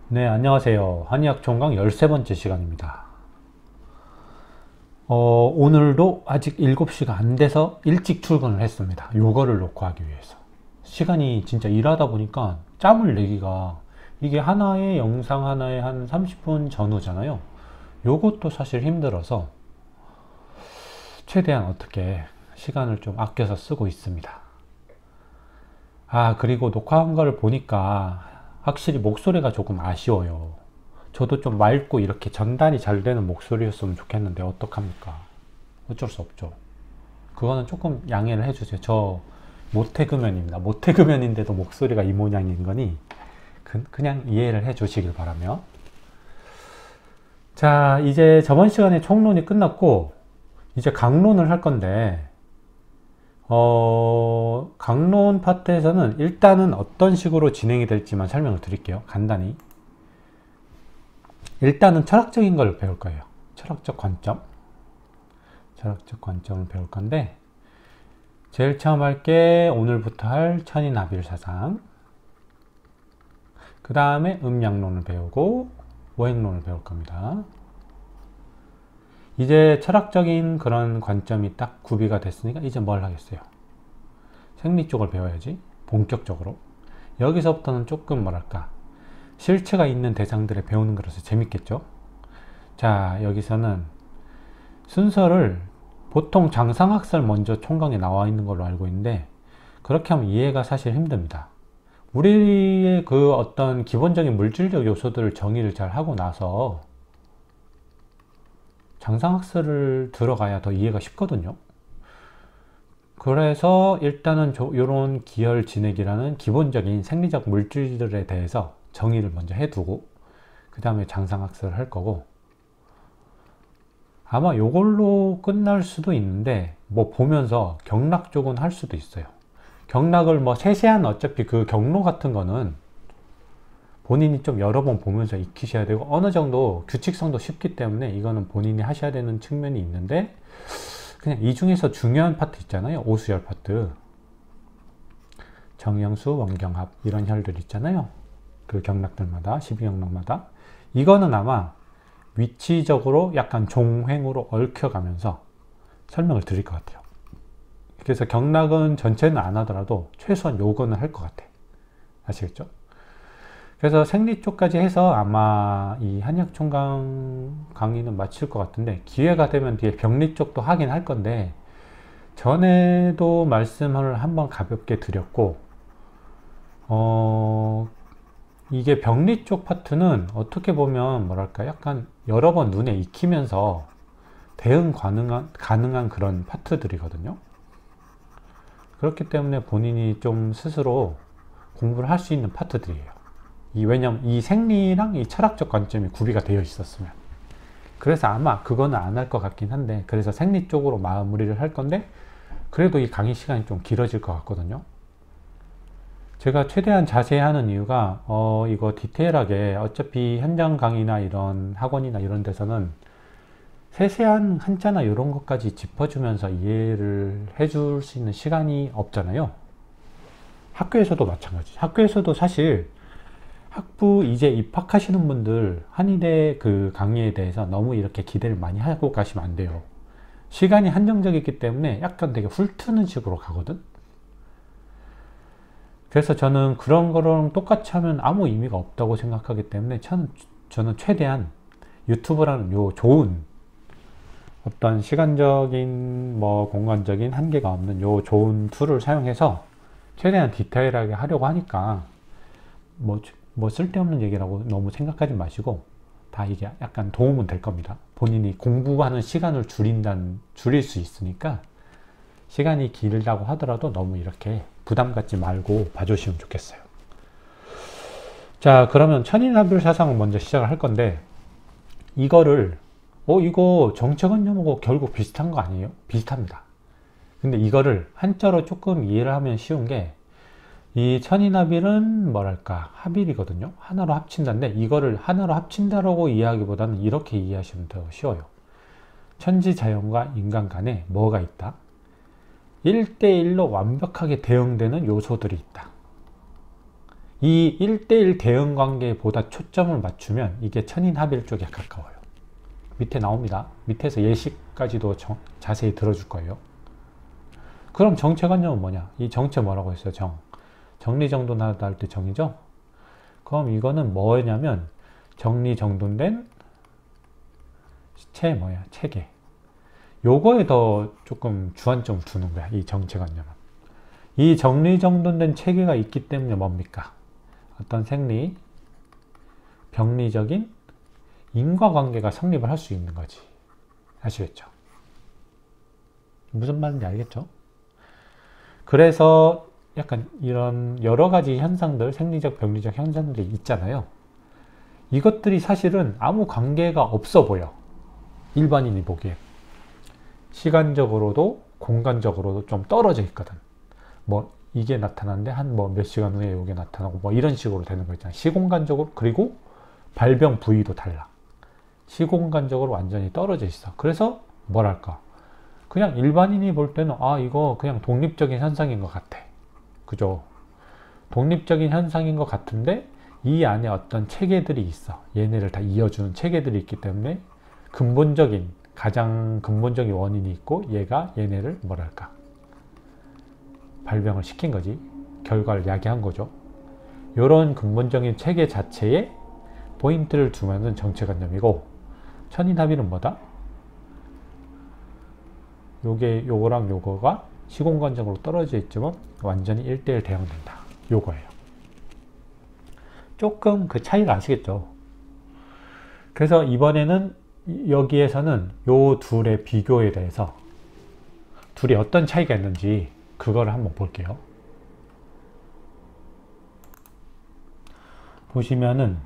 네, 안녕하세요. 한의학 총강 13번째 시간입니다. 오늘도 아직 7시가 안 돼서 일찍 출근을 했습니다. 요거를 놓고 하기 위해서. 시간이 진짜 일하다 보니까 짬을 내기가 이게 하나의 영상 하나에 한 30분 전후잖아요. 요것도 사실 힘들어서 최대한 어떻게 시간을 좀 아껴서 쓰고 있습니다. 그리고 녹화한 걸 보니까 확실히 목소리가 조금 아쉬워요. 저도 좀 맑고 이렇게 전달이 잘 되는 목소리였으면 좋겠는데 어떡합니까? 어쩔 수 없죠. 그거는 조금 양해를 해주세요. 저 모태금연입니다. 모태금연인데도 목소리가 이 모양인 거니 그냥 이해를 해 주시길 바라며. 자, 이제 저번 시간에 총론이 끝났고 이제 강론을 할 건데 강론 파트에서는 일단은 어떤 식으로 진행이 될지만 설명을 드릴게요. 간단히. 일단은 철학적인 걸 배울 거예요. 철학적 관점. 철학적 관점을 배울 건데, 제일 처음 할 게 오늘부터 할 천인합일 사상. 그 다음에 음양론을 배우고 오행론을 배울 겁니다. 이제 철학적인 그런 관점이 딱 구비가 됐으니까 이제 뭘 하겠어요? 생리 쪽을 배워야지. 본격적으로. 여기서부터는 조금 뭐랄까, 실체가 있는 대상들을 배우는 거라서 재밌겠죠. 자, 여기서는 순서를 보통 장상학설 먼저 총강에 나와 있는 걸로 알고 있는데 그렇게 하면 이해가 사실 힘듭니다. 우리의 그 어떤 기본적인 물질적 요소들을 정의를 잘 하고 나서 장상학설을 들어가야 더 이해가 쉽거든요. 그래서 일단은 이런 기혈 진액이라는 기본적인 생리적 물질들에 대해서 정의를 먼저 해두고 그 다음에 장상학설을 할 거고, 아마 이걸로 끝날 수도 있는데 뭐 보면서 경락 쪽은 할 수도 있어요. 경락을 뭐 세세한 어차피 그 경로 같은 거는 본인이 좀 여러 번 보면서 익히셔야 되고 어느 정도 규칙성도 쉽기 때문에 이거는 본인이 하셔야 되는 측면이 있는데, 그냥 이 중에서 중요한 파트 있잖아요. 오수열 파트, 정영수, 원경합 이런 혈들 있잖아요. 그 경락들마다 12경락마다 이거는 아마 위치적으로 약간 종횡으로 얽혀가면서 설명을 드릴 것 같아요. 그래서 경락은 전체는 안 하더라도 최소한 요거는 할 것 같아. 아시겠죠? 그래서 생리 쪽까지 해서 아마 이 한약총강 강의는 마칠 것 같은데, 기회가 되면 뒤에 병리 쪽도 하긴 할 건데 전에도 말씀을 한번 가볍게 드렸고, 이게 병리 쪽 파트는 어떻게 보면 뭐랄까 약간 여러 번 눈에 익히면서 대응 가능한 그런 파트들이거든요. 그렇기 때문에 본인이 좀 스스로 공부를 할 수 있는 파트들이에요. 왜냐면 이 생리랑 이 철학적 관점이 구비가 되어 있었으면. 그래서 아마 그거는 안 할 것 같긴 한데, 그래서 생리 쪽으로 마무리를 할 건데 그래도 이 강의 시간이 좀 길어질 것 같거든요. 제가 최대한 자세히 하는 이유가 이거 디테일하게 어차피 현장 강의나 이런 학원이나 이런 데서는 세세한 한자나 이런 것까지 짚어주면서 이해를 해줄 수 있는 시간이 없잖아요. 학교에서도 마찬가지. 학교에서도 사실 학부 이제 입학하시는 분들 한의대 그 강의에 대해서 너무 이렇게 기대를 많이 하고 가시면 안 돼요. 시간이 한정적이기 때문에 약간 되게 훑트는 식으로 가거든. 그래서 저는 그런 거랑 똑같이 하면 아무 의미가 없다고 생각하기 때문에 저는 최대한 유튜브라는 요 좋은 어떤 시간적인 뭐 공간적인 한계가 없는 요 좋은 툴을 사용해서 최대한 디테일하게 하려고 하니까 뭐 쓸데없는 얘기라고 너무 생각하지 마시고 다 이게 약간 도움은 될 겁니다. 본인이 공부하는 시간을 줄일 수 있으니까 시간이 길다고 하더라도 너무 이렇게 부담 갖지 말고 봐주시면 좋겠어요. 자, 그러면 천인합일 사상을 먼저 시작을 할 건데, 이거를 이거 정책원념하고 결국 비슷한 거 아니에요? 비슷합니다. 근데 이거를 한자로 조금 이해를 하면 쉬운 게, 이 천인합일은 뭐랄까 합일이거든요. 하나로 합친다인데 이거를 하나로 합친다라고 이해하기보다는 이렇게 이해하시면 더 쉬워요. 천지자연과 인간 간에 뭐가 있다? 1대1로 완벽하게 대응되는 요소들이 있다. 이 1대1 대응 관계보다 초점을 맞추면 이게 천인합일 쪽에 가까워요. 밑에 나옵니다. 밑에서 예시까지도 자세히 들어줄 거예요. 그럼 정체관념은 뭐냐? 이 정체 뭐라고 했어요? 정리정돈하다 할 때 정이죠? 그럼 이거는 뭐냐면 정리정돈된 체계. 요거에 더 조금 주안점을 두는 거야. 이 정체관념은. 이 정리정돈된 체계가 있기 때문에 뭡니까? 어떤 생리, 병리적인 인과관계가 성립을 할 수 있는 거지. 아시겠죠? 무슨 말인지 알겠죠? 그래서 약간 이런 여러 가지 현상들, 생리적, 병리적 현상들이 있잖아요. 이것들이 사실은 아무 관계가 없어 보여. 일반인이 보기에. 시간적으로도 공간적으로도 좀 떨어져 있거든. 뭐 이게 나타나는데 한 뭐 몇 시간 후에 이게 나타나고 뭐 이런 식으로 되는 거 있잖아. 시공간적으로. 그리고 발병 부위도 달라. 시공간적으로 완전히 떨어져 있어. 그래서 뭐랄까, 그냥 일반인이 볼 때는 아 이거 그냥 독립적인 현상인 것 같아. 그죠? 독립적인 현상인 것 같은데 이 안에 어떤 체계들이 있어. 얘네를 다 이어주는 체계들이 있기 때문에 가장 근본적인 원인이 있고 얘가 얘네를 뭐랄까 발병을 시킨 거지. 결과를 야기한 거죠. 이런 근본적인 체계 자체에 포인트를 두면은 정체관념이고, 천인합의는 뭐다? 요거랑 요거가 시공간적으로 떨어져 있지만 완전히 1대1 대응된다. 요거예요. 조금 그 차이가 아시겠죠? 그래서 이번에는 여기에서는 요 둘의 비교에 대해서 둘이 어떤 차이가 있는지 그거를 한번 볼게요. 보시면은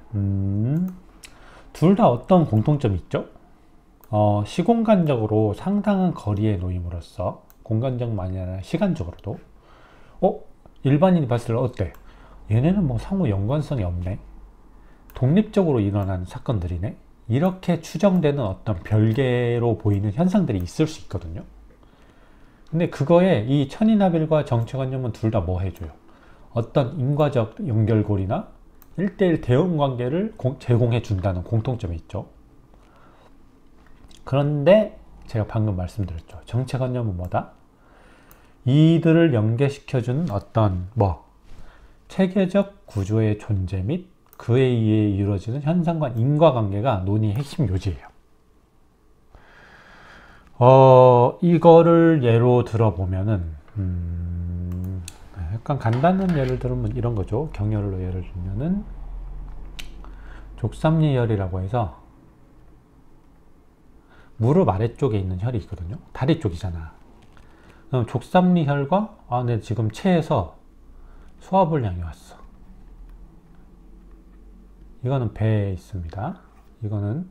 둘 다 어떤 공통점이 있죠? 시공간적으로 상당한 거리에 놓임으로써 공간적만이 아니라 시간적으로도 일반인이 봤을 때 어때? 얘네는 뭐 상호 연관성이 없네. 독립적으로 일어난 사건들이네. 이렇게 추정되는 어떤 별개로 보이는 현상들이 있을 수 있거든요. 근데 그거에 이 천인합일과 정체관념은 둘 다 뭐 해줘요? 어떤 인과적 연결고리나 1대1 대응 관계를 제공해 준다는 공통점이 있죠. 그런데 제가 방금 말씀드렸죠. 정체관념은 뭐다? 이들을 연계시켜주는 어떤 체계적 구조의 존재 및 그에 의해 이루어지는 현상과 인과관계가 논의의 핵심 요지예요. 이거를 예로 들어보면은 약간 간단한 예를 들면 이런 거죠. 경혈로 예를 들면은 족삼리혈이라고 해서 무릎 아래쪽에 있는 혈이 있거든요. 다리 쪽이잖아. 그럼 족삼리혈과 내 지금 체에서 소화불량이 왔어. 이거는 배에 있습니다. 이거는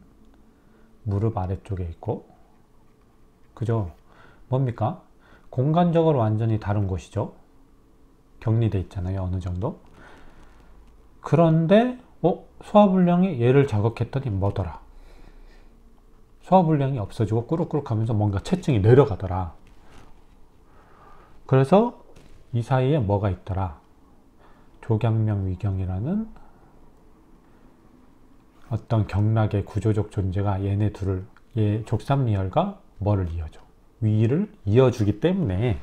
무릎 아래쪽에 있고, 그죠? 뭡니까? 공간적으로 완전히 다른 곳이죠. 격리돼 있잖아요. 어느 정도. 그런데 소화불량이 얘를 자극했더니 뭐더라? 소화불량이 없어지고 꾸룩꾸룩 하면서 뭔가 체증이 내려가더라. 그래서 이 사이에 뭐가 있더라? 조경명 위경이라는 어떤 경락의 구조적 존재가 얘네 둘을, 족삼리혈과 뭐를 이어줘? 위를 이어주기 때문에,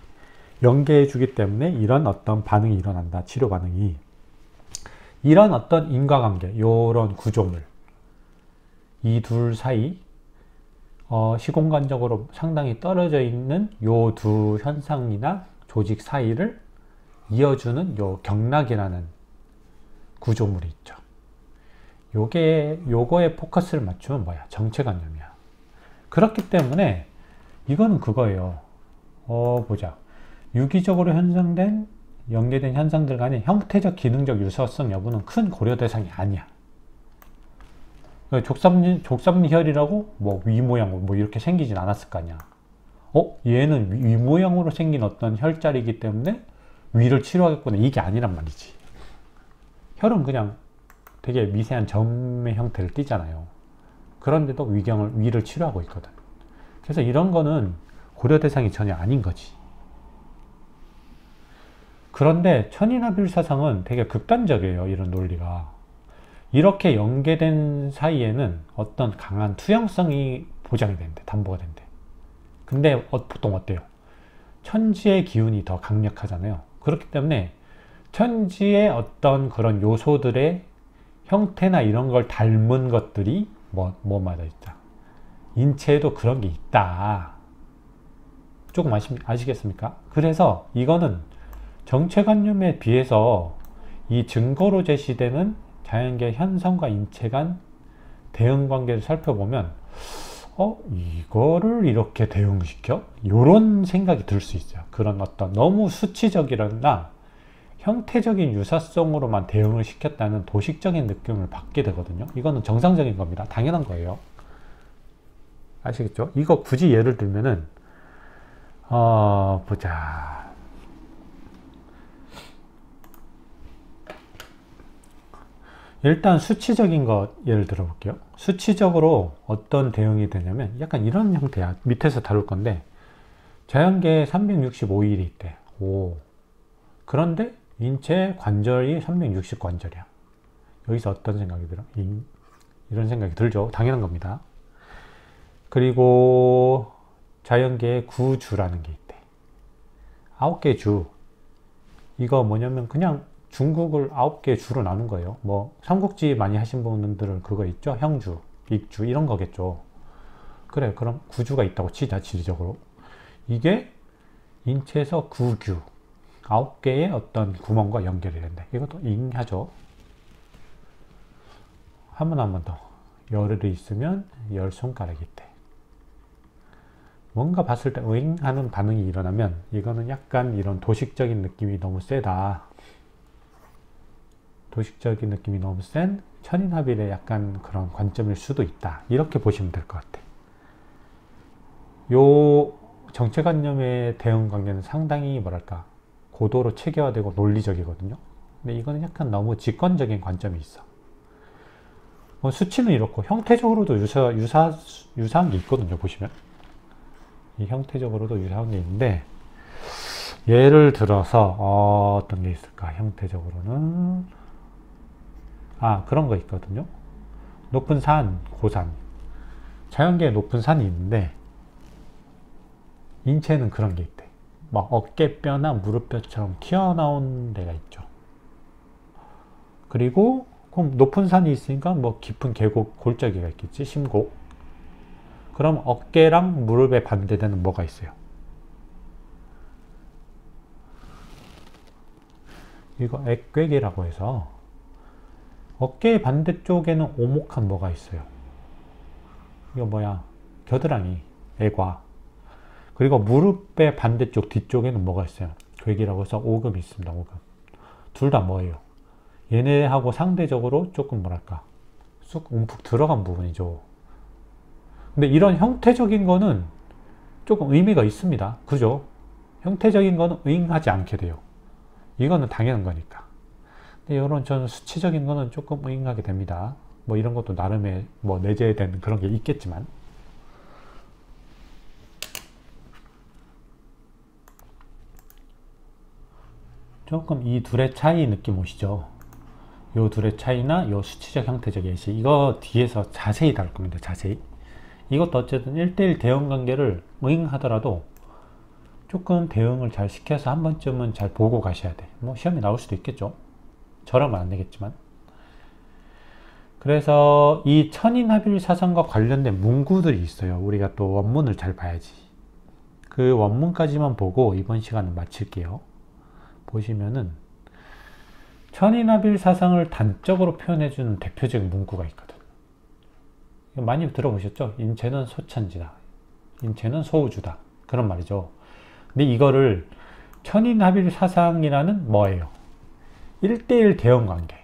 연계해주기 때문에 이런 어떤 반응이 일어난다. 치료 반응이. 이런 어떤 인과관계, 요런 구조물, 이 둘 사이 시공간적으로 상당히 떨어져 있는 요 두 현상이나 조직 사이를 이어주는 요 경락이라는 구조물이 있죠. 요거에 포커스를 맞추면 뭐야? 정체관념이야. 그렇기 때문에 이거는 그거예요. 보자. 유기적으로 연계된 현상들 간의 형태적 기능적 유사성 여부는 큰 고려 대상이 아니야. 족삼리혈이라고 위 모양으로 이렇게 생기진 않았을 거 아니야. 얘는 위 모양으로 생긴 어떤 혈자리이기 때문에 위를 치료하겠구나. 이게 아니란 말이지. 혈은 그냥 되게 미세한 점의 형태를 띠잖아요. 그런데도 위를 치료하고 있거든. 그래서 이런 거는 고려 대상이 전혀 아닌 거지. 그런데 천인합일사상은 되게 극단적이에요. 이런 논리가. 이렇게 연계된 사이에는 어떤 강한 투영성이 보장이 된대. 담보가 된대. 근데 보통 어때요? 천지의 기운이 더 강력하잖아요. 그렇기 때문에 천지의 어떤 그런 요소들의 형태나 이런 걸 닮은 것들이 뭐마다 있다. 인체에도 그런 게 있다. 조금 아시겠습니까? 그래서 이거는 정체관념에 비해서 이 증거로 제시되는 자연계 현상과 인체 간 대응관계를 살펴보면 이거를 이렇게 대응시켜? 이런 생각이 들 수 있어요. 그런 어떤 너무 수치적이나 형태적인 유사성으로만 대응을 시켰다는 도식적인 느낌을 받게 되거든요. 이거는 정상적인 겁니다. 당연한 거예요. 아시겠죠? 이거 굳이 예를 들면은 보자. 일단 수치적인 것 예를 들어 볼게요. 수치적으로 어떤 대응이 되냐면 약간 이런 형태야. 밑에서 다룰 건데 자연계에 365일이 있대. 그런데 인체 관절이 360관절이야. 여기서 어떤 생각이 들어? 이런 생각이 들죠. 당연한 겁니다. 그리고 자연계에 구주라는 게 있대. 9개 주. 이거 뭐냐면 그냥 중국을 9개 주로 나눈 거예요. 뭐 삼국지 많이 하신 분들은 그거 있죠. 형주, 익주 이런 거겠죠. 그래, 그럼 구주가 있다고 치자. 지리적으로 이게 인체에서 구규 9개의 어떤 구멍과 연결이 된다. 이것도 잉하죠. 한 번 더. 열흘이 있으면 10손가락이 있대. 뭔가 봤을 때 으잉 하는 반응이 일어나면 이거는 약간 이런 도식적인 느낌이 너무 세다. 도식적인 느낌이 너무 센 천인합일의 약간 그런 관점일 수도 있다. 이렇게 보시면 될 것 같아. 요 정체관념의 대응관계는 상당히 뭐랄까 고도로 체계화되고 논리적이거든요. 근데 이거는 약간 너무 직관적인 관점이 있어. 수치는 이렇고 형태적으로도 유사한 게 있거든요. 보시면 이 형태적으로도 유사한 게 있는데 예를 들어서 어떤 게 있을까? 형태적으로는 그런 거 있거든요. 높은 산, 고산. 자연계에 높은 산이 있는데 인체는 그런 게 있대. 막 어깨뼈나 무릎뼈처럼 튀어나온 데가 있죠. 그리고 그럼 높은 산이 있으니까 뭐 깊은 계곡, 골짜기가 있겠지. 심곡. 그럼 어깨랑 무릎에 반대되는 뭐가 있어요? 이거 액괴기라고 해서 어깨의 반대쪽에는 오목한 뭐가 있어요. 이거 뭐야? 겨드랑이, 애과. 그리고 무릎의 반대쪽 뒤쪽에는 뭐가 있어요? 괴기라고 해서 오금이 있습니다. 오금. 둘 다 뭐예요? 얘네하고 상대적으로 조금 뭐랄까 쑥 움푹 들어간 부분이죠. 근데 이런 형태적인 거는 조금 의미가 있습니다. 그죠? 형태적인 거는 의인하지 않게 돼요. 이거는 당연한 거니까. 근데 이런 저는 수치적인 거는 조금 의인하게 됩니다. 뭐 이런 것도 나름의 뭐 내재된 그런 게 있겠지만. 조금 이 둘의 차이 느낌 오시죠? 요 둘의 차이나 요 수치적 형태적 예시, 이거 뒤에서 자세히 다룰 겁니다. 자세히. 이것도 어쨌든 1대1 대응 관계를 응하더라도 조금 대응을 잘 시켜서 한 번쯤은 잘 보고 가셔야 돼. 뭐 시험에 나올 수도 있겠죠. 저라면 안 되겠지만. 그래서 이 천인합일 사상과 관련된 문구들이 있어요. 우리가 또 원문을 잘 봐야지. 그 원문까지만 보고 이번 시간은 마칠게요. 보시면은 천인합일 사상을 단적으로 표현해주는 대표적인 문구가 있거든. 많이 들어보셨죠? 인체는 소천지다. 인체는 소우주다. 그런 말이죠. 근데 이거를 천인합일 사상이라는 뭐예요? 1대1 대응관계.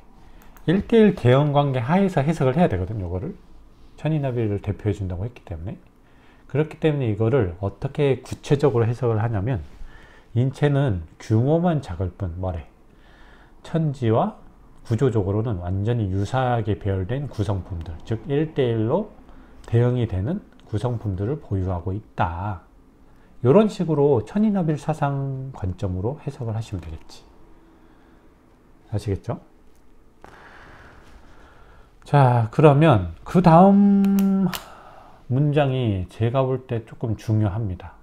1대1 대응관계 하에서 해석을 해야 되거든요. 이거를. 천인합일을 대표해준다고 했기 때문에. 그렇기 때문에 이거를 어떻게 구체적으로 해석을 하냐면 인체는 규모만 작을 뿐 뭐래? 천지와 구조적으로는 완전히 유사하게 배열된 구성품들, 즉 1대1로 대응이 되는 구성품들을 보유하고 있다. 이런 식으로 천인합일 사상 관점으로 해석을 하시면 되겠지. 아시겠죠? 자, 그러면 그 다음 문장이 제가 볼 때 조금 중요합니다.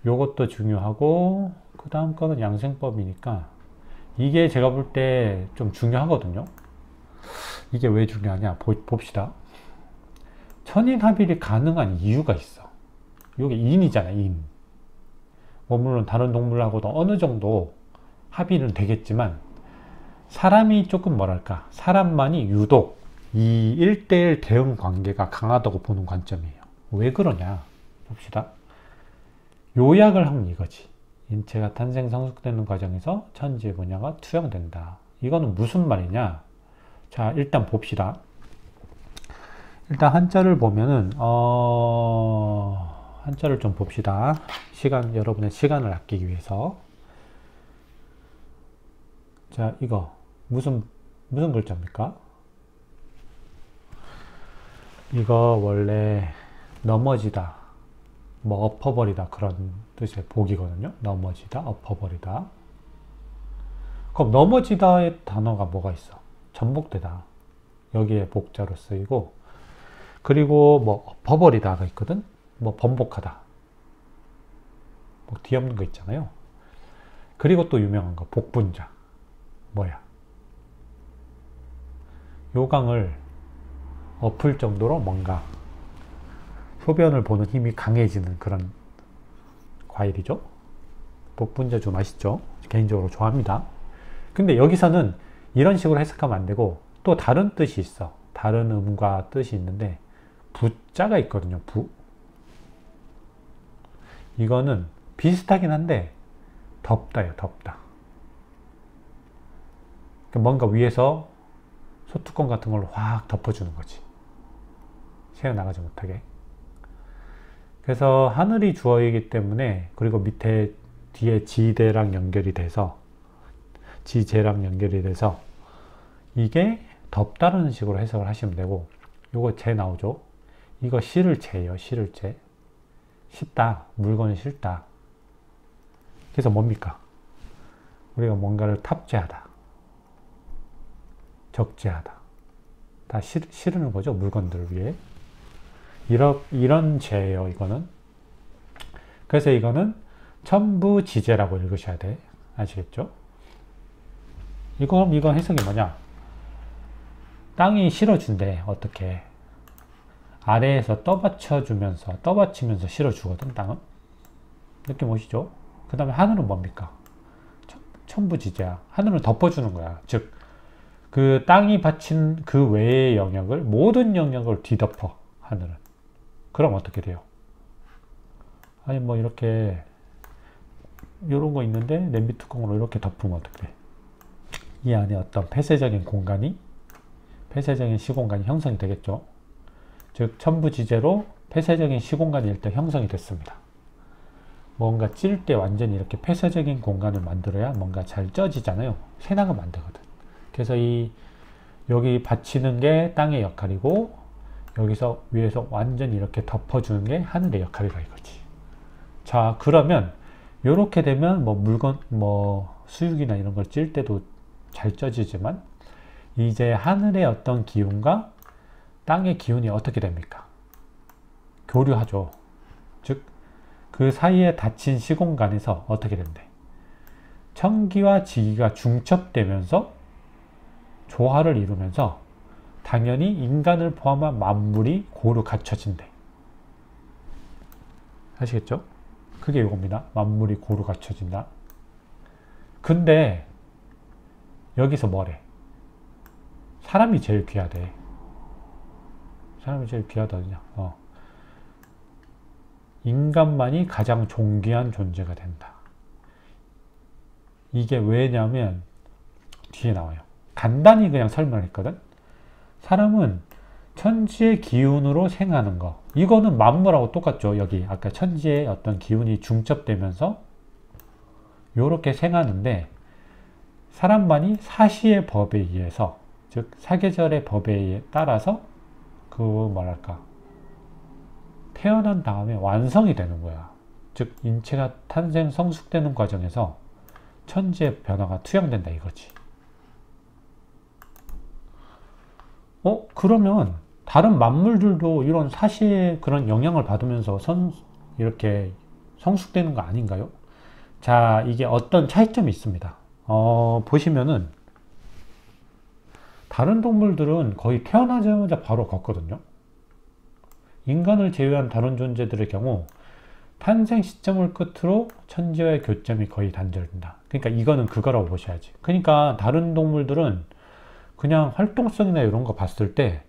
요것도 중요하고 그 다음 거는 양생법이니까 이게 제가 볼 때 좀 중요하거든요. 이게 왜 중요하냐 봅시다. 천인합일이 가능한 이유가 있어. 이게 인이잖아, 인. 뭐 물론 다른 동물하고도 어느 정도 합의는 되겠지만 사람이 조금 뭐랄까, 사람만이 유독 이 1대1 대응 관계가 강하다고 보는 관점이에요. 왜 그러냐 봅시다. 요약을 하면 이거지. 인체가 탄생 성숙되는 과정에서 천지의 분야가 투영된다. 이거는 무슨 말이냐? 자, 일단 봅시다. 일단 한자를 보면은 한자를 좀 봅시다. 여러분의 시간을 아끼기 위해서. 자, 이거 무슨 글자입니까? 이거 원래 넘어지다, 뭐 엎어버리다 그런 뜻의 복이거든요. 넘어지다, 엎어버리다. 그럼 넘어지다의 단어가 뭐가 있어? 전복되다. 여기에 복자로 쓰이고, 그리고 뭐 엎어버리다가 있거든. 뭐 번복하다. 뭐 뒤엎는 거 있잖아요. 그리고 또 유명한 거 복분자. 뭐야? 요강을 엎을 정도로 뭔가 소변을 보는 힘이 강해지는 그런 과일이죠. 복분자 좀 맛있죠? 개인적으로 좋아합니다. 근데 여기서는 이런 식으로 해석하면 안 되고 또 다른 뜻이 있어. 다른 음과 뜻이 있는데 부자가 있거든요. 부. 이거는 비슷하긴 한데 덮다요. 덮다. 뭔가 위에서 소뚜껑 같은 걸로 확 덮어주는 거지. 새어나가지 못하게. 그래서 하늘이 주어이기 때문에, 그리고 밑에 뒤에 지대랑 연결이 돼서, 지재랑 연결이 돼서 이게 덮다라는 식으로 해석을 하시면 되고, 요거 재 나오죠. 이거 실을 재예요. 실을 재. 싣다. 물건을 싣다. 그래서 뭡니까? 우리가 뭔가를 탑재하다, 적재하다, 다 실으는 거죠. 물건들 위에. 이런 재예요. 이거는. 그래서 이거는 천부지재라고 읽으셔야 돼. 아시겠죠? 이건 해석이 뭐냐? 땅이 실어준대. 어떻게? 아래에서 떠받치면서 실어주거든. 땅은. 느낌 오시죠? 그 다음에 하늘은 뭡니까? 천부지재야. 하늘은 덮어주는 거야. 즉 그 땅이 받친 그 외의 영역을, 모든 영역을 뒤덮어. 하늘은. 그럼 어떻게 돼요? 아니 뭐 이렇게 요런 거 있는데 냄비 뚜껑으로 이렇게 덮으면 어떻게 돼? 이 안에 어떤 폐쇄적인 시공간이 형성이 되겠죠. 즉 천부지재로 폐쇄적인 시공간이 일단 형성이 됐습니다. 뭔가 찔 때 완전히 이렇게 폐쇄적인 공간을 만들어야 뭔가 잘 쪄지잖아요. 새 나가면 안 되거든. 그래서 여기 받치는 게 땅의 역할이고, 여기서 위에서 완전히 이렇게 덮어주는 게 하늘의 역할이라 이거지. 자, 그러면 이렇게 되면 뭐 물건, 뭐 수육이나 이런 걸 찔 때도 잘 쪄지지만, 이제 하늘의 어떤 기운과 땅의 기운이 어떻게 됩니까? 교류하죠. 즉 그 사이에 닫힌 시공간에서 어떻게 된대? 천기와 지기가 중첩되면서 조화를 이루면서 당연히 인간을 포함한 만물이 고루 갖춰진대. 아시겠죠? 그게 이겁니다. 만물이 고루 갖춰진다. 근데 여기서 뭐래? 사람이 제일 귀하대. 사람이 제일 귀하다냐? 인간만이 가장 존귀한 존재가 된다. 이게 왜냐면 뒤에 나와요. 간단히 그냥 설명했거든. 사람은 천지의 기운으로 생하는 거, 이거는 만물하고 똑같죠. 여기 아까 천지의 어떤 기운이 중첩되면서 요렇게 생하는데, 사람만이 사시의 법에 의해서, 즉 사계절의 법에 따라서 태어난 다음에 완성이 되는 거야. 즉 인체가 탄생 성숙되는 과정에서 천지의 변화가 투영된다 이거지. 그러면 다른 만물들도 이런 사시의 그런 영향을 받으면서 이렇게 성숙되는 거 아닌가요? 자, 이게 어떤 차이점이 있습니다. 보시면은 다른 동물들은 거의 태어나자마자 바로 걷거든요. 인간을 제외한 다른 존재들의 경우 탄생 시점을 끝으로 천지와의 교점이 거의 단절된다. 그러니까 이거는 그거라고 보셔야지. 그러니까 다른 동물들은 그냥 활동성이나 이런 거 봤을 때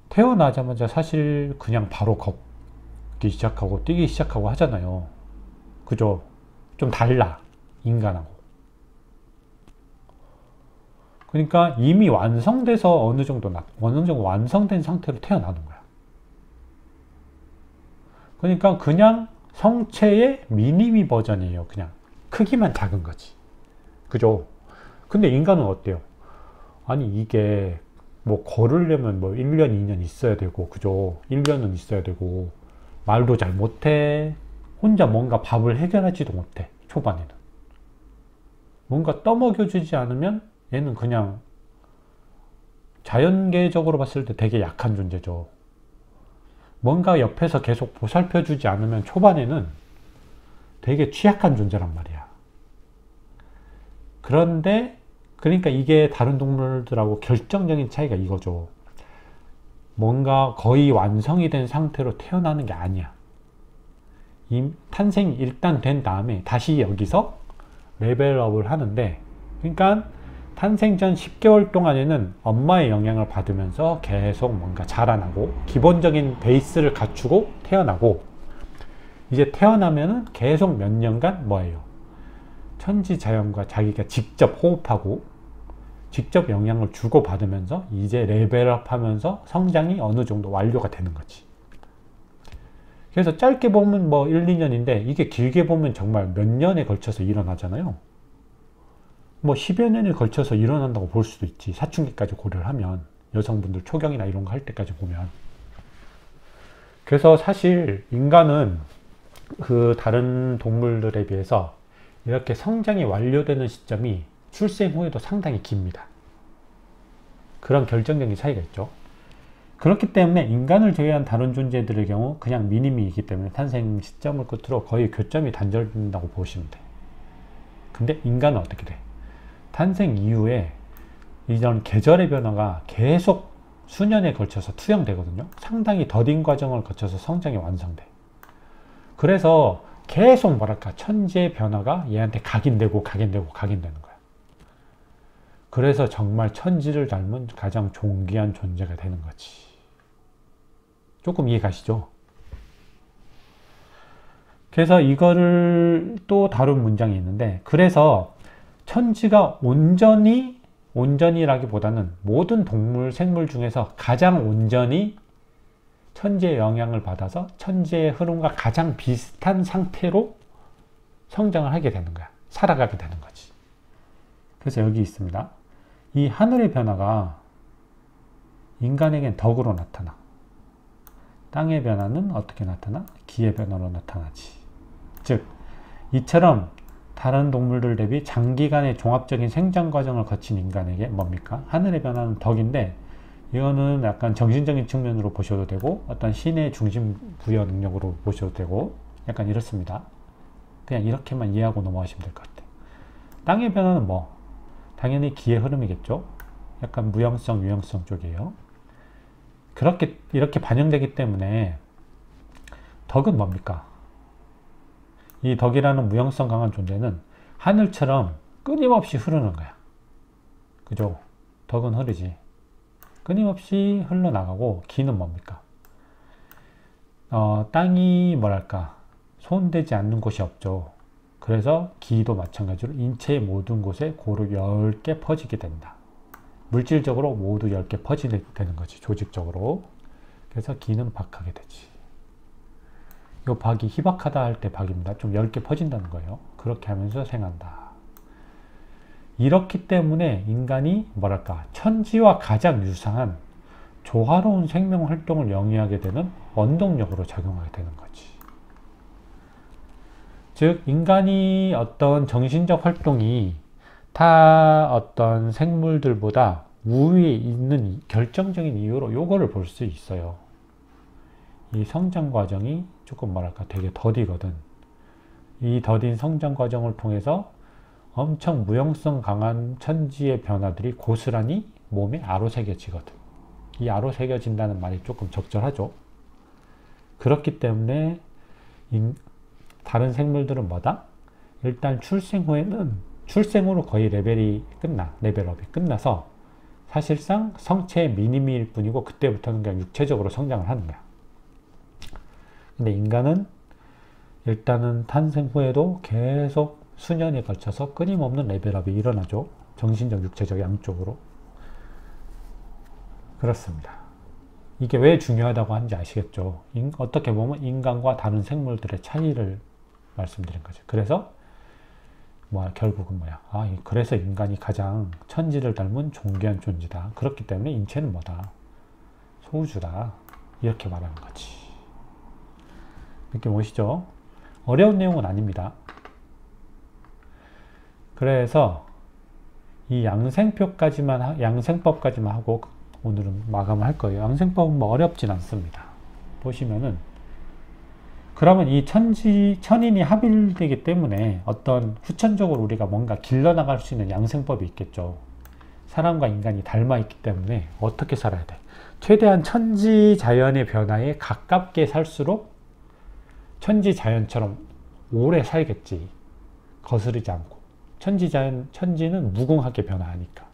태어나자마자 사실 그냥 바로 걷기 시작하고 뛰기 시작하고 하잖아요. 그죠? 좀 달라, 인간하고. 그러니까 이미 완성돼서 어느 정도 완성된 상태로 태어나는 거야. 그러니까 그냥 성체의 미니미 버전이에요. 그냥 크기만 작은 거지. 그죠? 근데 인간은 어때요? 아니 이게 뭐 걸으려면 뭐 1년 2년 있어야 되고, 그죠? 1년은 있어야 되고, 말도 잘 못해. 혼자 뭔가 밥을 해결하지도 못해. 초반에는 뭔가 떠먹여주지 않으면 얘는 그냥 자연계적으로 봤을 때 되게 약한 존재죠. 뭔가 옆에서 계속 보살펴주지 않으면 초반에는 되게 취약한 존재란 말이야. 그런데 그러니까 이게 다른 동물들하고 결정적인 차이가 이거죠. 뭔가 거의 완성이 된 상태로 태어나는 게 아니야. 탄생이 일단 된 다음에 다시 여기서 레벨업을 하는데, 그러니까 탄생 전 10개월 동안에는 엄마의 영향을 받으면서 계속 뭔가 자라나고 기본적인 베이스를 갖추고 태어나고, 이제 태어나면은 계속 몇 년간 뭐예요? 천지 자연과 자기가 직접 호흡하고 직접 영향을 주고받으면서 이제 레벨업 하면서 성장이 어느 정도 완료가 되는 거지. 그래서 짧게 보면 뭐 1, 2년인데 이게 길게 보면 정말 몇 년에 걸쳐서 일어나잖아요. 뭐 10여 년에 걸쳐서 일어난다고 볼 수도 있지. 사춘기까지 고려를 하면, 여성분들 초경이나 이런 거 할 때까지 보면. 그래서 사실 인간은 그 다른 동물들에 비해서 이렇게 성장이 완료되는 시점이 출생 후에도 상당히 깁니다. 그런 결정적인 차이가 있죠. 그렇기 때문에 인간을 제외한 다른 존재들의 경우 그냥 미니미이기 때문에 탄생 시점을 끝으로 거의 교점이 단절된다고 보시면 돼. 근데 인간은 어떻게 돼? 탄생 이후에 이런 계절의 변화가 계속 수년에 걸쳐서 투영되거든요. 상당히 더딘 과정을 거쳐서 성장이 완성돼. 그래서 계속 뭐랄까 천지의 변화가 얘한테 각인되고 각인되는 거야. 그래서 정말 천지를 닮은 가장 존귀한 존재가 되는 거지. 조금 이해 가시죠? 그래서 이거를 또 다룬 문장이 있는데, 그래서 천지가 온전히라기보다는 모든 동물, 생물 중에서 가장 온전히 천지의 영향을 받아서 천지의 흐름과 가장 비슷한 상태로 성장을 하게 되는 거야. 살아가게 되는 거지. 그래서 여기 있습니다. 이 하늘의 변화가 인간에겐 덕으로 나타나. 땅의 변화는 어떻게 나타나? 기의 변화로 나타나지. 즉, 이처럼 다른 동물들 대비 장기간의 종합적인 생장 과정을 거친 인간에게 뭡니까? 하늘의 변화는 덕인데, 이거는 약간 정신적인 측면으로 보셔도 되고, 어떤 신의 중심 부여 능력으로 보셔도 되고, 약간 이렇습니다. 그냥 이렇게만 이해하고 넘어가시면 될 것 같아요. 땅의 변화는 뭐? 당연히 기의 흐름이겠죠? 약간 무형성, 유형성 쪽이에요. 이렇게 반영되기 때문에 덕은 뭡니까? 이 덕이라는 무형성 강한 존재는 하늘처럼 끊임없이 흐르는 거야. 그죠? 덕은 흐르지. 끊임없이 흘러나가고, 기는 뭡니까? 땅이 뭐랄까 손대지 않는 곳이 없죠. 그래서 기도 마찬가지로 인체의 모든 곳에 고루 얇게 퍼지게 된다. 물질적으로 모두 얇게 퍼지게 되는 거지, 조직적으로. 그래서 기는 박하게 되지. 이 박이 희박하다 할 때 박입니다. 좀 얇게 퍼진다는 거예요. 그렇게 하면서 생한다. 이렇기 때문에 인간이 뭐랄까 천지와 가장 유사한 조화로운 생명 활동을 영위하게 되는 원동력으로 작용하게 되는 거지. 즉 인간이 어떤 정신적 활동이 타 어떤 생물들보다 우위에 있는 결정적인 이유로 요거를 볼 수 있어요. 이 성장 과정이 조금 뭐랄까 되게 더디거든. 이 더딘 성장 과정을 통해서 엄청 무용성 강한 천지의 변화들이 고스란히 몸에 아로새겨지거든. 이 아로새겨진다는 말이 조금 적절하죠. 그렇기 때문에 다른 생물들은 뭐다? 일단 출생 후에는 출생으로 거의 레벨업이 끝나서 사실상 성체의 미니미일 뿐이고 그때부터는 그냥 육체적으로 성장을 하는 거야. 근데 인간은 일단은 탄생 후에도 계속 수년에 걸쳐서 끊임없는 레벨업이 일어나죠. 정신적, 육체적 양쪽으로. 그렇습니다. 이게 왜 중요하다고 하는지 아시겠죠? 어떻게 보면 인간과 다른 생물들의 차이를 말씀드린 거죠. 그래서 결국은 그래서 인간이 가장 천지를 닮은 존귀한 존재다. 그렇기 때문에 인체는 뭐다? 소우주다. 이렇게 말하는 거지. 느낌 오시죠? 어려운 내용은 아닙니다. 그래서 이 양생법까지만 하고 오늘은 마감을 할 거예요. 양생법은 어렵진 않습니다. 보시면은 그러면 이 천인이 합일되기 때문에 어떤 후천적으로 우리가 뭔가 길러나갈 수 있는 양생법이 있겠죠. 사람과 인간이 닮아 있기 때문에 어떻게 살아야 돼? 최대한 천지 자연의 변화에 가깝게 살수록 천지 자연처럼 오래 살겠지. 거스르지 않고. 천지는 무궁하게 변화하니까.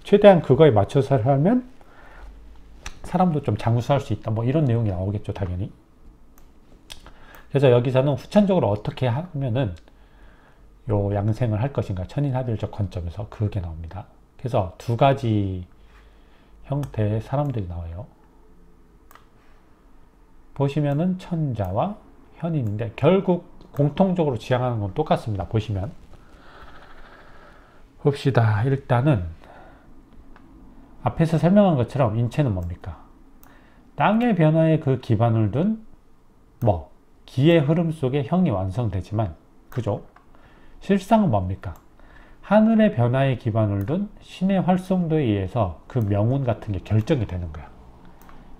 최대한 그거에 맞춰서 살면 사람도 좀 장수할 수 있다. 이런 내용이 나오겠죠, 당연히. 그래서 여기서는 후천적으로 어떻게 하면은 요 양생을 할 것인가, 천인합일적 관점에서 그게 나옵니다. 그래서 두 가지 형태의 사람들이 나와요. 보시면은 천자와 현인인데 결국 공통적으로 지향하는 건 똑같습니다. 보시면 봅시다. 일단은 앞에서 설명한 것처럼 인체는 뭡니까? 땅의 변화에 그 기반을 둔 기의 흐름 속에 형이 완성되지만, 그죠? 실상은 뭡니까? 하늘의 변화에 기반을 둔 신의 활성도에 의해서 그 명운 같은 게 결정이 되는 거야.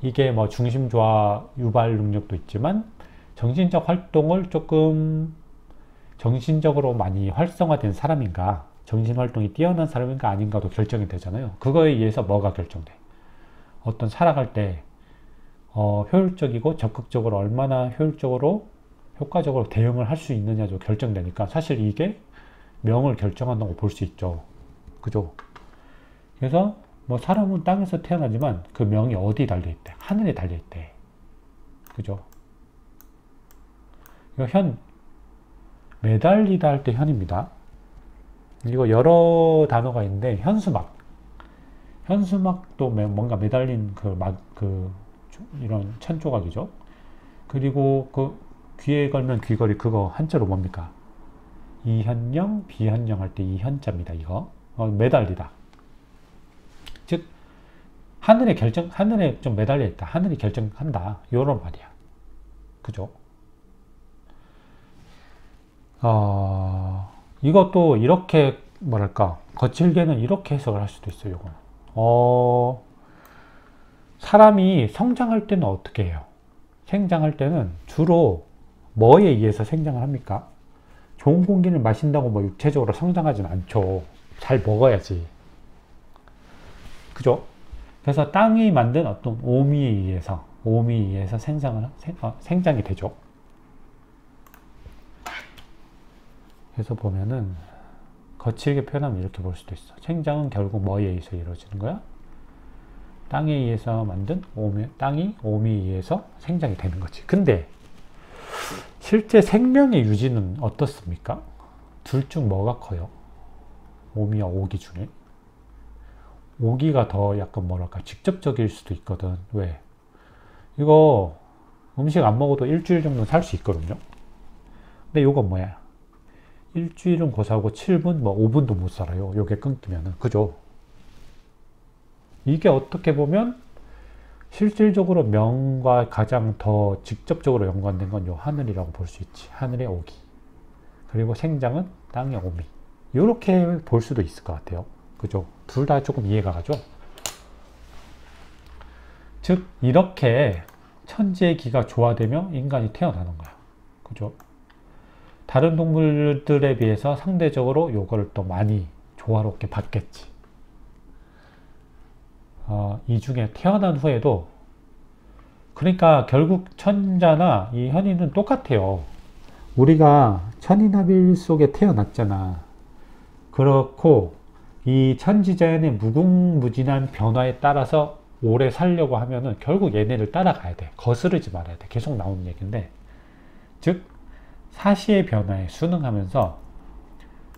이게 중심조화 유발 능력도 있지만 정신적 활동을 조금 정신적으로 많이 활성화된 사람인가, 정신활동이 뛰어난 사람인가 아닌가도 결정이 되잖아요. 그거에 의해서 뭐가 결정돼? 어떤 살아갈 때 효율적이고 적극적으로 얼마나 효과적으로 대응을 할 수 있느냐도 결정되니까 사실 이게 명을 결정한다고 볼 수 있죠. 그죠? 그래서 사람은 땅에서 태어나지만 그 명이 어디 달려있대? 하늘에 달려있대. 그죠? 이거 매달리다 할 때 현입니다. 이거 여러 단어가 있는데 현수막도 뭔가 매달린 이런 천조각이죠. 그리고 그 귀에 걸면 귀걸이, 그거 한자로 뭡니까? 이현령, 비현령 할 때 이현자입니다. 이거 매달리다. 즉 하늘에 좀 매달려 있다. 하늘이 결정한다. 요런 말이야. 그죠? 이것도 이렇게 거칠게는 이렇게 해석을 할 수도 있어요. 이거는. 사람이 성장할 때는 어떻게 해요? 생장할 때는 주로 뭐에 의해서 생장을 합니까? 좋은 공기를 마신다고 육체적으로 성장하진 않죠. 잘 먹어야지. 그죠? 그래서 땅이 만든 어떤 오미에 의해서 생장이 되죠. 그래서 보면은 거칠게 표현하면 이렇게 볼 수도 있어. 생장은 결국 뭐에 의해서 이루어지는 거야? 땅에 의해서 만든 땅이 오미에 의해서 생장이 되는 거지. 근데 실제 생명의 유지는 어떻습니까? 둘 중 뭐가 커요? 오미와 오기 중에. 오기가 더 약간 직접적일 수도 있거든. 왜? 이거 음식 안 먹어도 일주일 정도는 살 수 있거든요. 근데 요건 뭐야? 일주일은 고사하고 7분, 5분도 못 살아요. 요게 끊기면은. 그죠? 이게 어떻게 보면 실질적으로 명과 가장 더 직접적으로 연관된 건 요 하늘이라고 볼 수 있지. 하늘의 오기. 그리고 생장은 땅의 오미. 이렇게 볼 수도 있을 것 같아요. 그죠? 둘 다 조금 이해가 가죠? 즉 이렇게 천지의 기가 조화되며 인간이 태어나는 거야. 그죠? 다른 동물들에 비해서 상대적으로 요거를 또 많이 조화롭게 봤겠지. 이 중에 태어난 후에도, 그러니까 결국 천자나 이 현이는 똑같아요. 우리가 천인합일 속에 태어났잖아. 그렇고 이 천지자연의 무궁무진한 변화에 따라서 오래 살려고 하면은 결국 얘네를 따라가야 돼. 거스르지 말아야 돼. 계속 나오는 얘기인데, 즉 사시의 변화에 순응하면서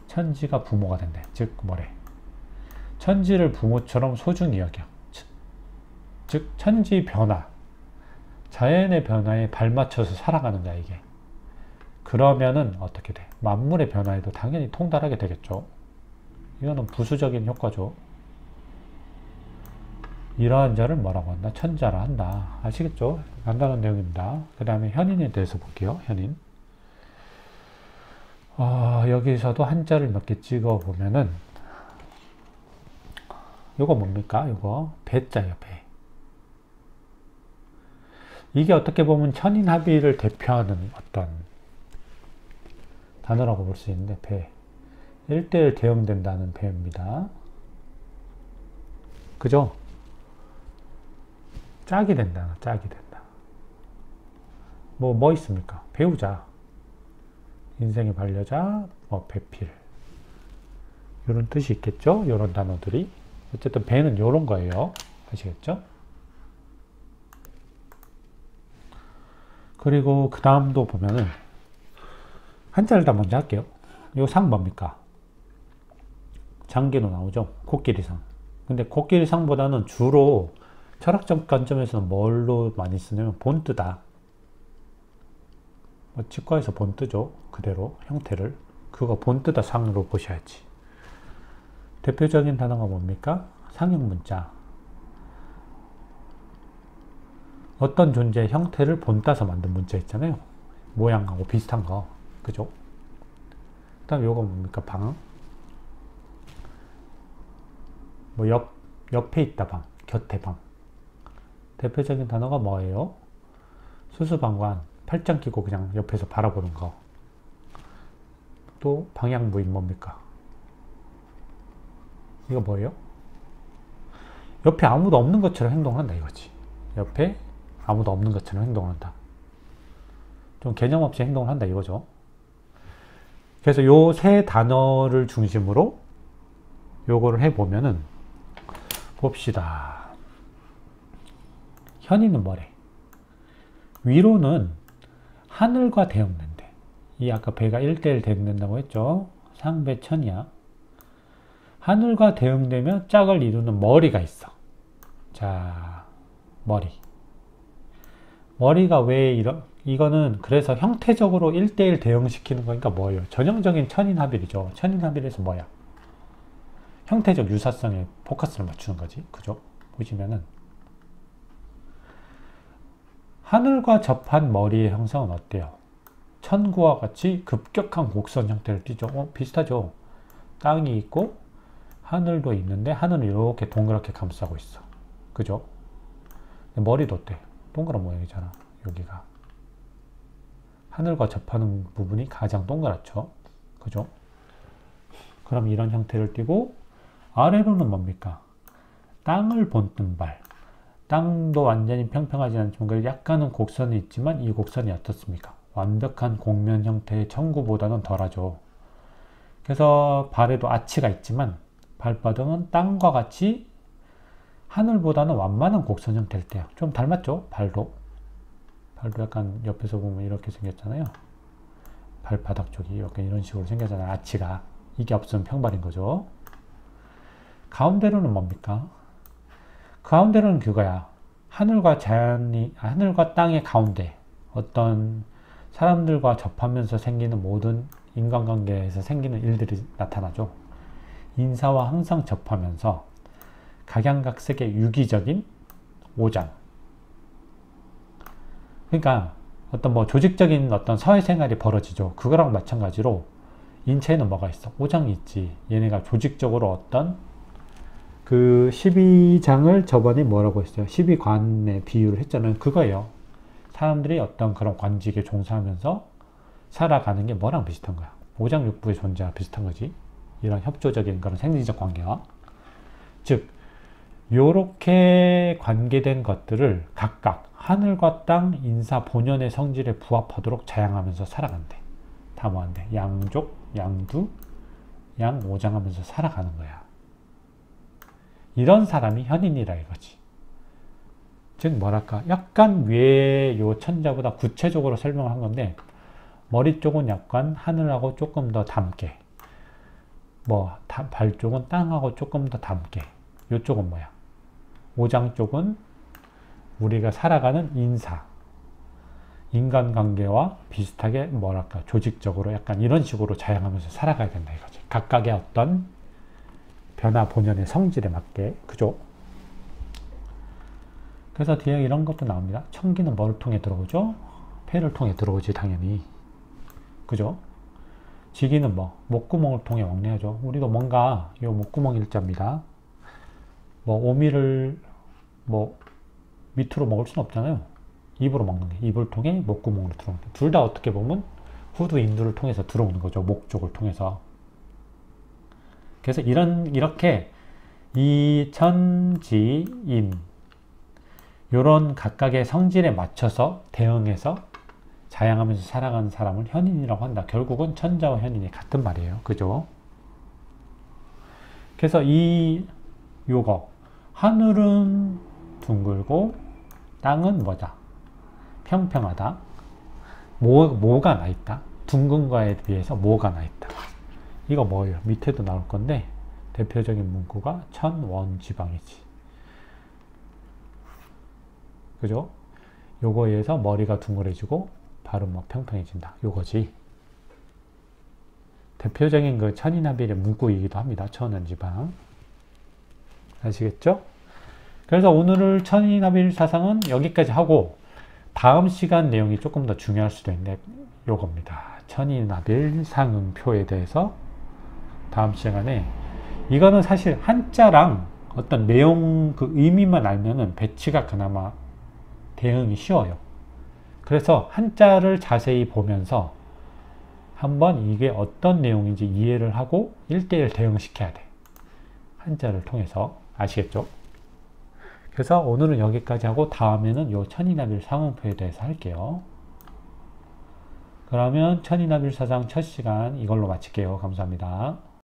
천지가 부모가 된대. 즉 뭐래? 천지를 부모처럼 소중히 여겨. 즉 천지 변화, 자연의 변화에 발맞춰서 살아가는 거야 이게. 그러면은 어떻게 돼? 만물의 변화에도 당연히 통달하게 되겠죠. 이거는 부수적인 효과죠. 이러한 자를 뭐라고 한다? 천자라 한다. 아시겠죠? 간단한 내용입니다. 그 다음에 현인에 대해서 볼게요. 현인. 여기서도 한자를 몇 개 찍어 보면은, 요거 뭡니까? 요거 배자예요. 배. 이게 어떻게 보면 천인합의를 대표하는 어떤 단어라고 볼 수 있는데, 배. 1대1 대응된다는 배입니다. 그죠? 짝이 된다. 짝이 된다. 뭐 있습니까? 배우자. 인생의 반려자, 배필. 이런 뜻이 있겠죠? 이런 단어들이. 어쨌든 배는 이런 거예요. 아시겠죠? 그리고 그 다음도 보면은, 한자를 다 먼저 할게요. 요 상 뭡니까? 장기로 나오죠? 코끼리상. 근데 코끼리상보다는 주로 철학적 관점에서는 뭘로 많이 쓰냐면 본뜨다. 치과에서 본뜨죠. 그대로 형태를. 그거 본뜨다 상으로 보셔야지. 대표적인 단어가 뭡니까? 상형문자. 어떤 존재의 형태를 본따서 만든 문자 있잖아요. 모양하고 비슷한 거. 그죠? 그 다음 요거 뭡니까? 방. 옆에 있다 방. 곁에 방. 대표적인 단어가 뭐예요? 수수방관. 팔짱 끼고 그냥 옆에서 바라보는 거. 또 방향부인 뭡니까? 이거 뭐예요? 옆에 아무도 없는 것처럼 행동한다 이거지. 옆에 아무도 없는 것처럼 행동한다. 좀 개념 없이 행동을 한다 이거죠. 그래서 요 세 단어를 중심으로 요거를 해보면은, 봅시다. 현이는 뭐래? 위로는 하늘과 대응된대. 이 아까 배가 1대1 대응된다고 했죠. 상배천이야. 하늘과 대응되며 짝을 이루는 머리가 있어. 자, 머리가 왜 이거는 그래서 형태적으로 1대1 대응시키는 거니까 뭐예요? 전형적인 천인합일이죠. 천인합일에서 뭐야? 형태적 유사성에 포커스를 맞추는 거지. 그죠? 보시면은 하늘과 접한 머리의 형상은 어때요? 천구와 같이 급격한 곡선 형태를 띠죠. 비슷하죠? 땅이 있고 하늘도 있는데 하늘은 이렇게 동그랗게 감싸고 있어. 그죠? 머리도 어때? 동그란 모양이잖아. 여기가 하늘과 접하는 부분이 가장 동그랗죠. 그죠? 그럼 이런 형태를 띠고, 아래로는 뭡니까? 땅을 본뜬 발. 땅도 완전히 평평하지 않지만 약간은 곡선이 있지만 이 곡선이 어떻습니까? 완벽한 곡면 형태의 천구보다는 덜하죠. 그래서 발에도 아치가 있지만 발바닥은 땅과 같이 하늘보다는 완만한 곡선 형태일 때요. 좀 닮았죠? 발도 약간 옆에서 보면 이렇게 생겼잖아요. 발바닥 쪽이 약간 이런 식으로 생겼잖아요. 아치가. 이게 없으면 평발인 거죠. 가운데로는 뭡니까? 가운데로는 그거야. 하늘과 땅의 가운데 어떤 사람들과 접하면서 생기는 모든 인간관계에서 생기는 일들이 나타나죠. 인사와 항상 접하면서 각양각색의 유기적인 오장. 그러니까 어떤 조직적인 어떤 사회생활이 벌어지죠. 그거랑 마찬가지로 인체에는 뭐가 있어? 오장이 있지. 얘네가 조직적으로 어떤 그 12장을 저번에 뭐라고 했어요? 12관의 비유를 했잖아요. 그거예요. 사람들이 어떤 그런 관직에 종사하면서 살아가는 게 뭐랑 비슷한 거야? 오장육부의 존재와 비슷한 거지. 이런 협조적인 그런 생리적 관계와. 즉, 요렇게 관계된 것들을 각각 하늘과 땅, 인사, 본연의 성질에 부합하도록 자양하면서 살아간대. 다 뭐한대? 양족, 양두, 양오장하면서 살아가는 거야. 이런 사람이 현인이라 이거지. 즉 뭐랄까 약간 위에 요 천자보다 구체적으로 설명한 건데 머리 쪽은 약간 하늘하고 조금 더 닮게, 뭐 발 쪽은 땅하고 조금 더 닮게, 요쪽은 뭐야? 오장 쪽은 우리가 살아가는 인사, 인간관계와 비슷하게 뭐랄까 조직적으로 약간 이런 식으로 자양하면서 살아가야 된다 이거지. 각각의 어떤 변화 본연의 성질에 맞게. 그죠? 그래서 뒤에 이런 것도 나옵니다. 청기는 뭐를 통해 들어오죠? 폐를 통해 들어오지 당연히. 그죠? 지기는 뭐? 목구멍을 통해 왕래하죠. 우리도 뭔가 요 목구멍 일자입니다. 뭐 오미를 뭐 밑으로 먹을 수는 없잖아요. 입으로 먹는 게. 입을 통해 목구멍으로 들어오는 게. 둘 다 어떻게 보면 후두 인두를 통해서 들어오는 거죠. 목 쪽을 통해서. 그래서 이렇게 이천지인 요런 각각의 성질에 맞춰서 대응해서 자양하면서 살아가는 사람을 현인이라고 한다. 결국은 천자와 현인이 같은 말이에요. 그죠? 그래서 요거 하늘은 둥글고 땅은 뭐다? 평평하다. 뭐가 나 있다? 둥근 거에 비해서 뭐가 나 있다. 이거 뭐예요? 밑에도 나올 건데 대표적인 문구가 천원지방이지. 그죠? 요거에 의해서 머리가 둥그레지고 발은 뭐 평평해진다. 요거지. 대표적인 그 천인합일의 문구이기도 합니다. 천원지방. 아시겠죠? 그래서 오늘 천인합일 사상은 여기까지 하고 다음 시간 내용이 조금 더 중요할 수도 있는데 요겁니다. 천인합일 상응표에 대해서 다음 시간에 이거는 사실 한자랑 어떤 내용 그 의미만 알면은 배치가 그나마 대응이 쉬워요. 그래서 한자를 자세히 보면서 한번 이게 어떤 내용인지 이해를 하고 1대1 대응시켜야 돼. 한자를 통해서. 아시겠죠? 그래서 오늘은 여기까지 하고 다음에는 요 천인합일 상응표에 대해서 할게요. 그러면 천인합일 사상 첫 시간 이걸로 마칠게요. 감사합니다.